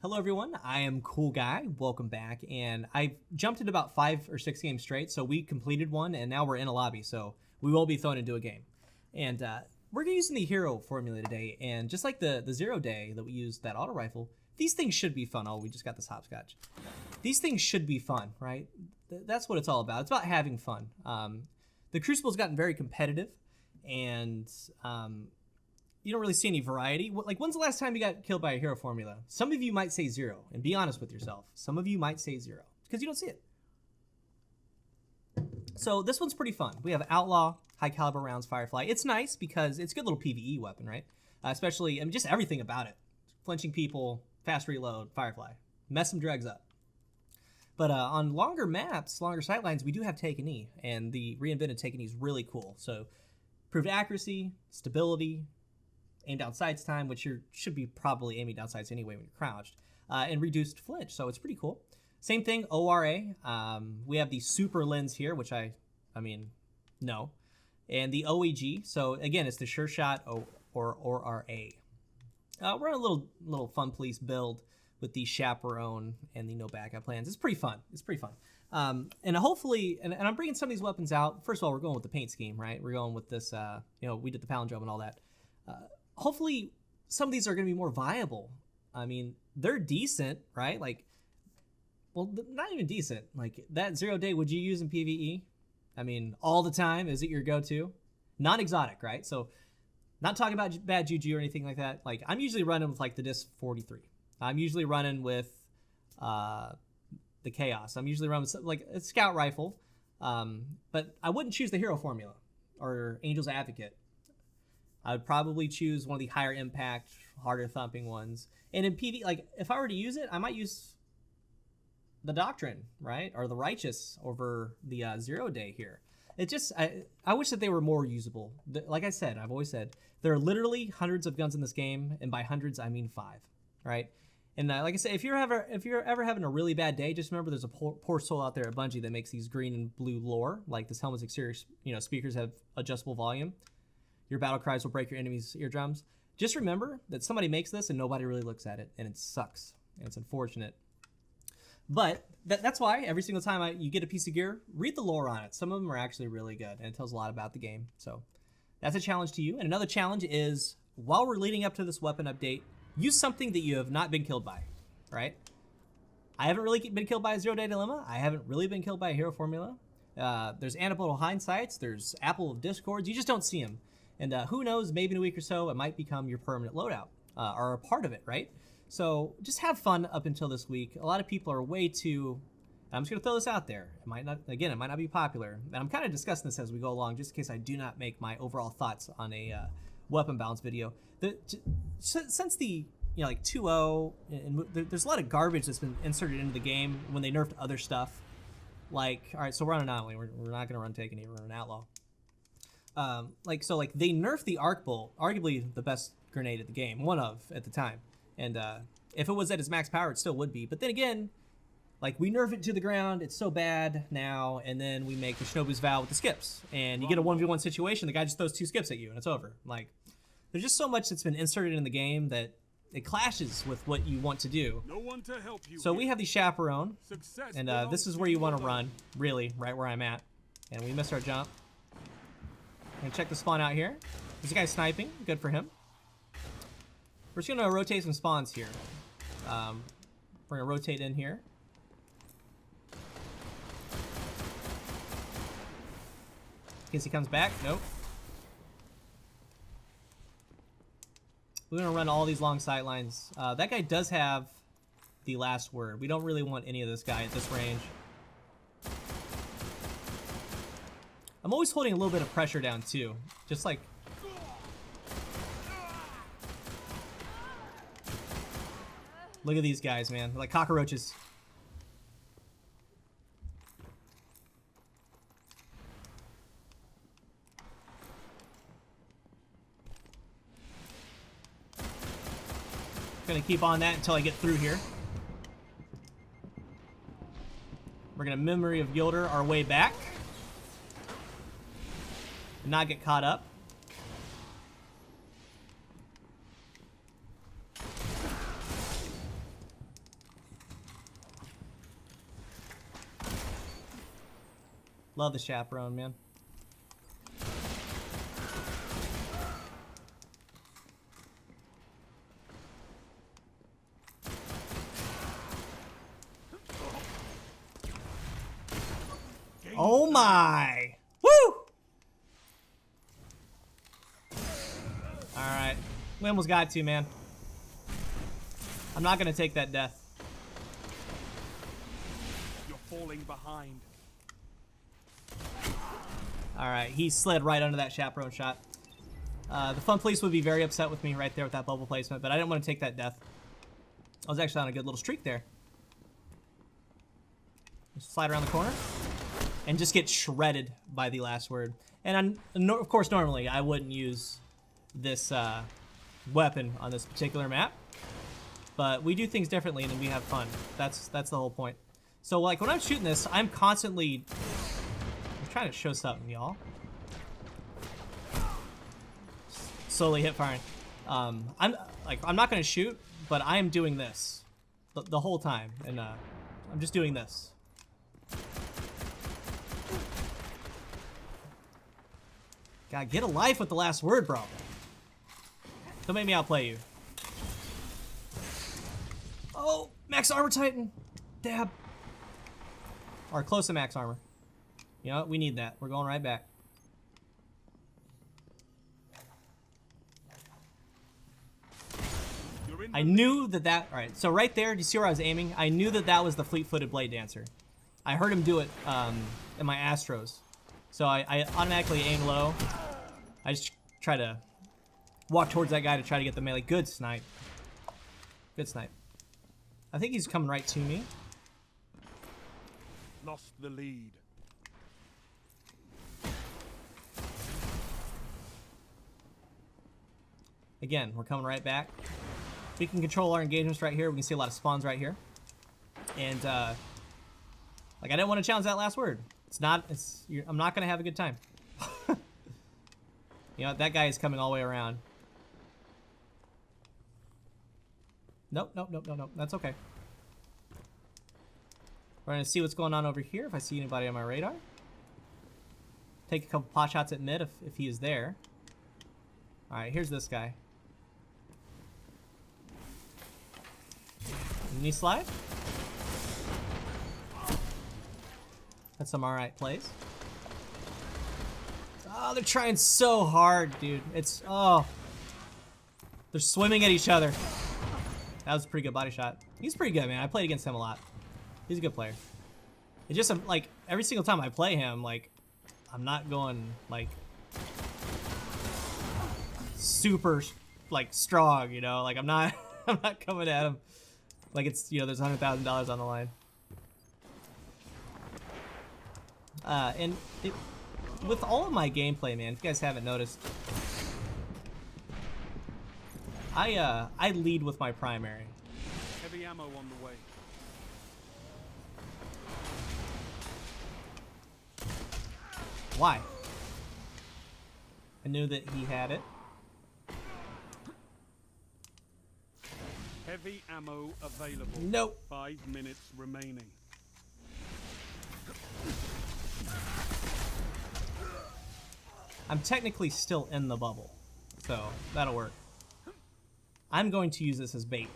Hello everyone, I am Cool Guy. Welcome back, and I've jumped in about 5 or 6 games straight, so we completed one, and now we're in a lobby, so we will be thrown into a game. And we're using the hero formula today, and just like the 0 day that we used, that auto rifle, these things should be fun. Oh, we just got this hopscotch. These things should be fun, right? That's what it's all about. It's about having fun. The Crucible's gotten very competitive, and you don't really see any variety. Like, when's the last time you got killed by a hero formula? Some of you might say 0, and be honest with yourself. Some of you might say 0 because you don't see it. So this one's pretty fun. We have Outlaw, high caliber rounds, Firefly. It's nice because it's a good little PvE weapon, right? Especially, I mean, just everything about it. Flinching people, fast reload, Firefly. Mess some dregs up. But on longer maps, longer sightlines, we do have Take an E, and the reinvented Take an E is really cool. So improved accuracy, stability, aim down sights time, which you should be probably aiming down sights anyway when you're crouched, and reduced flinch, so it's pretty cool. Same thing, ORA. We have the super lens here, which I mean, no. And the OEG, so again, it's the Sure Shot or ORA. We're on a little fun police build with the Chaperone and the no backup plans. It's pretty fun. It's pretty fun. And hopefully, and I'm bringing some of these weapons out. First of all, we're going with the paint scheme, right? We're going with this, we did the palindrome and all that. Hopefully some of these are going to be more viable. I mean, they're decent, right? Like, well, not even decent. Like, that 0 day, would you use in PvE? I mean, all the time? Is it your go-to? Non-exotic, right? So, not talking about bad juju or anything like that. Like, I'm usually running with, like, the Disc 43. I'm usually running with the Chaos. I'm usually running with, like, a Scout Rifle. But I wouldn't choose the Hero Formula or Angel's Advocate. I would probably choose one of the higher impact, harder thumping ones. And in PvE, like, if I were to use it, I might use the Doctrine, right? Or the Righteous over the 0 day here. It just, I wish that they were more usable. Like I said, I've always said, there are literally hundreds of guns in this game, and by hundreds, I mean 5, right? And like I said, if you're ever having a really bad day, just remember there's a poor soul out there at Bungie that makes these green and blue lore, like this helmet's exterior, speakers have adjustable volume. Your battle cries will break your enemy's eardrums. Just remember that somebody makes this and nobody really looks at it, and it sucks, and it's unfortunate. But that's why every single time you get a piece of gear, read the lore on it. Some of them are actually really good, and it tells a lot about the game. So that's a challenge to you. And another challenge is, while we're leading up to this weapon update, use something that you have not been killed by, right? I haven't really been killed by a 0 day dilemma. I haven't really been killed by a hero formula. There's Anecdotal Hindsights. There's Apple of Discords. You just don't see them. And who knows, maybe in a week or so, it might become your permanent loadout or a part of it, right? So just have fun up until this week. A lot of people are way too, I'm just going to throw this out there. It might not be popular. And I'm kind of discussing this as we go along, just in case I do not make my overall thoughts on a weapon balance video. Since the, like 2.0, and there's a lot of garbage that's been inserted into the game when they nerfed other stuff. Like, all right, so we're on an anomaly. We're not going to run Take an E, we're on an Outlaw. They nerfed the Arc Bolt, arguably the best grenade at the game, one of at the time. And if it was at its max power, it still would be. But then again, like, we nerf it to the ground, it's so bad now, and then we make the Shinobu's Vow with the skips. And you get a 1v1 situation, the guy just throws 2 skips at you, and it's over. Like, there's just so much that's been inserted in the game that it clashes with what you want to do. No one to help you. So we have the Chaperone, Success and this is where you want to run, really, right where I'm at. And we missed our jump. And check the spawn out here. There's a guy sniping. Good for him. We're just going to rotate some spawns here. We're going to rotate in here. In case he comes back. Nope. We're going to run all these long sight lines. That guy does have the last word. We don't really want any of this guy at this range. I'm always holding a little bit of pressure down too. Just like... Look at these guys, man. They're like cockroaches. Gonna keep on that until I get through here. We're gonna Memory of Yolder our way back. Not get caught up. Love the chaperone, man. Oh my! Woo! Alright. We almost got to, man. I'm not gonna take that death. You're falling behind. Alright, he slid right under that chaperone shot. The Fun Police would be very upset with me right there with that bubble placement, but I didn't want to take that death. I was actually on a good little streak there. Just slide around the corner and just get shredded by the last word. And of course, normally I wouldn't use this weapon on this particular map, but we do things differently and we have fun. That's the whole point. So like when I'm shooting this, I'm constantly trying to show something, y'all. Slowly hip firing. I'm not gonna shoot, but I am doing this the whole time, and I'm just doing this. God, get a life with the last word, bro. Don't make me outplay you. Oh, max armor titan. Dab. Or close to max armor. You know what? We need that. We're going right back. I knew that. All right. So right there, do you see where I was aiming? I knew that was the fleet-footed blade dancer. I heard him do it in my Astros. So I automatically aim low. I just try to walk towards that guy to try to get the melee. Good snipe. Good snipe. I think he's coming right to me. Lost the lead. Again, we're coming right back. We can control our engagements right here. We can see a lot of spawns right here. And like I didn't want to challenge that last word. I'm not gonna have a good time. You know, that guy is coming all the way around. Nope. That's okay. We're gonna see what's going on over here. If I see anybody on my radar, take a couple pot shots at mid if he is there. All right, here's this guy. Knee slide. That's some alright plays. Oh, they're trying so hard, dude. It's, oh. They're swimming at each other. That was a pretty good body shot. He's pretty good, man. I played against him a lot. He's a good player. It's just, like, every single time I play him, like, I'm not going, like, super, like, strong, you know? Like, I'm not coming at him like it's, you know, there's $100,000 on the line. And with all of my gameplay, man, if you guys haven't noticed, I lead with my primary. Heavy ammo on the way. Why? I knew that he had it. Heavy ammo available. Nope. 5 minutes remaining. I'm technically still in the bubble, so that'll work. I'm going to use this as bait.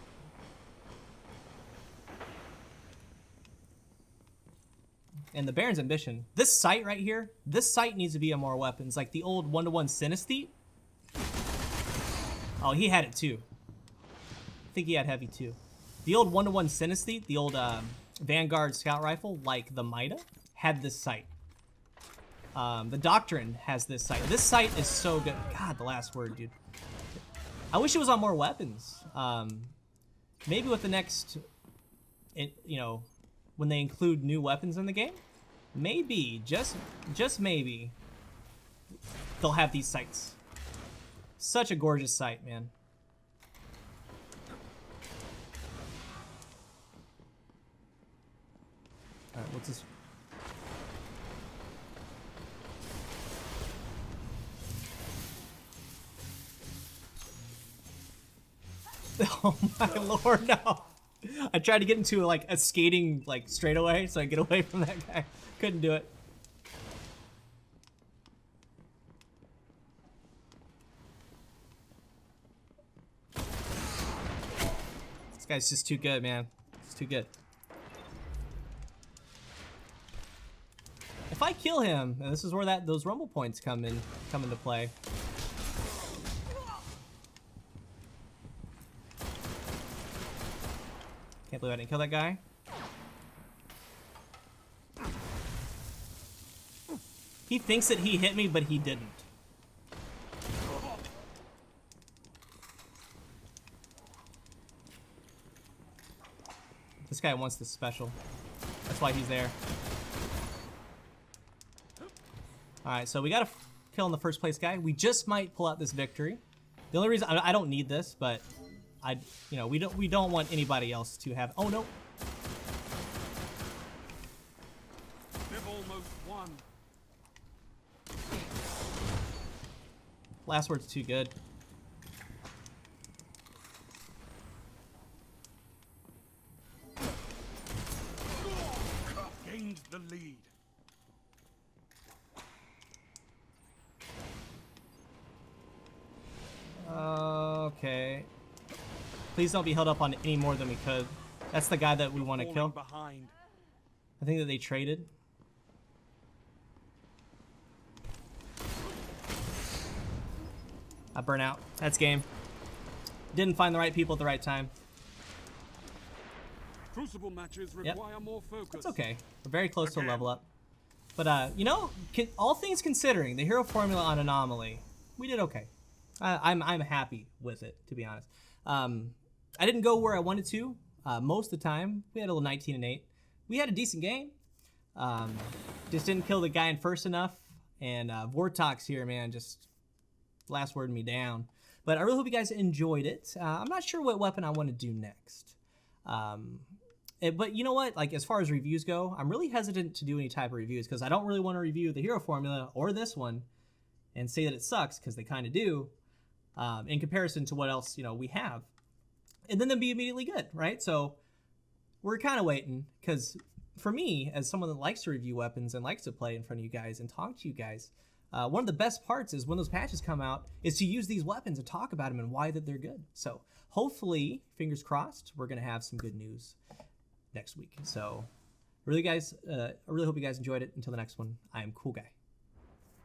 And the Baron's Ambition, this sight right here, this sight needs to be on more weapons, like the old 1-to-1 Synesthete. Oh, he had it too. I think he had heavy too. The old 1-to-1 Synesthete, the old Vanguard scout rifle, like the Mida, had this sight. The Doctrine has this sight. This sight is so good. God, the last word, dude. I wish it was on more weapons. Maybe with the next, you know, when they include new weapons in the game, maybe, just maybe, they'll have these sights. Such a gorgeous sight, man. All right, what's this? Oh my lord, no. I tried to get into like a skating like straightaway so I get away from that guy. Couldn't do it. This guy's just too good, man. It's too good. If I kill him, and this is where those rumble points come into play. Can't believe I didn't kill that guy. He thinks that he hit me, but he didn't. This guy wants this special. That's why he's there. Alright, so we got a kill on the first place guy. We just might pull out this victory. The only reason I don't need this, but we don't want anybody else to have. Oh no. They've almost won. Last word's too good. Gained the lead. Okay. Please don't be held up on any more than we could. That's the guy that we want to kill. Behind. I think that they traded. I burn out. That's game. Didn't find the right people at the right time. Crucible matches require more focus. That's okay. We're very close to a level up. But, you know, all things considering, the hero formula on Anomaly, we did okay. I'm happy with it, to be honest. I didn't go where I wanted to most of the time. We had a little 19 and 8. We had a decent game. Just didn't kill the guy in first enough. And Vortox here, man, just last word me down. But I really hope you guys enjoyed it. I'm not sure what weapon I want to do next. But you know what? Like, as far as reviews go, I'm really hesitant to do any type of reviews because I don't really want to review the hero formula or this one and say that it sucks, because they kind of do, in comparison to what else, you know, we have. And then they'll be immediately good, right? So we're kind of waiting, because for me, as someone that likes to review weapons and likes to play in front of you guys and talk to you guys, one of the best parts is when those patches come out is to use these weapons and talk about them and why that they're good. So hopefully, fingers crossed, we're going to have some good news next week. So really, guys, I really hope you guys enjoyed it. Until the next one, I am Cool Guy.